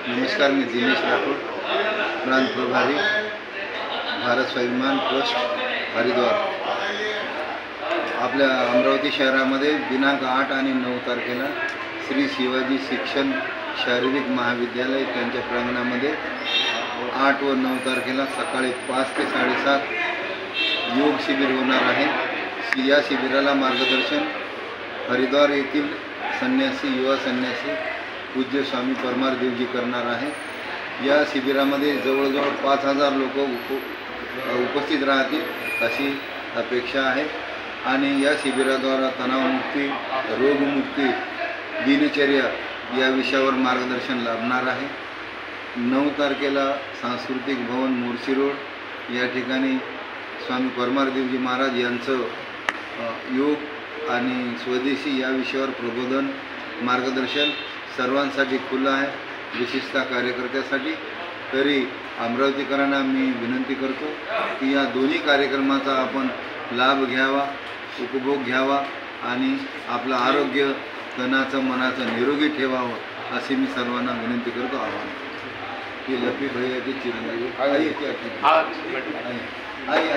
नमस्कार, मी दिनेश राठोड, प्रांत प्रभारी, भारत स्वाभिमान ट्रस्ट, हरिद्वार। आपल्या अमरावती शहरामध्ये दिनांक 8 आणि 9 तारखेला श्री शिवाजी शिक्षण शारीरिक महाविद्यालय त्यांच्या प्रांगणामध्ये 8 व 9 तारखेला सकाळी 5 ते 7:30 योग शिबिर होणार आहे। या शिबिराला मार्गदर्शन हरिद्वार येथील संन्यासी युवा संन्यासी पूज्य स्वामी परमार देवजी करणार आहे। या शिबिरामध्ये जवळजवळ 5000 लोक उपस्थित राहतील अशी अपेक्षा आहे आणि या शिबिराद्वारा तणावमुक्ती, रोगमुक्ती, दिनचर्या या विषयावर मार्गदर्शन लाभणार आहे। 9 तारखेला सांस्कृतिक भवन मोर्शी रोड या ठिकाणी स्वामी परमार देवजी महाराज यांचं योग आणि स्वदेशी या विषयावर प्रबोधन मार्गदर्शन सर्वांसाठी खुलं आहे, विशेषतः कार्यकर्त्यासाठी। तरी अमरावतीकरांना मी विनंती करतो की या दोन्ही कार्यक्रमाचा आपण लाभ घ्यावा, उपभोग घ्यावा आणि आपलं आरोग्य तनाचं मनाचं निरोगी ठेवावं अशी मी सर्वांना विनंती करतो, आवाहन की लपी भैया की चिरंजीवी आई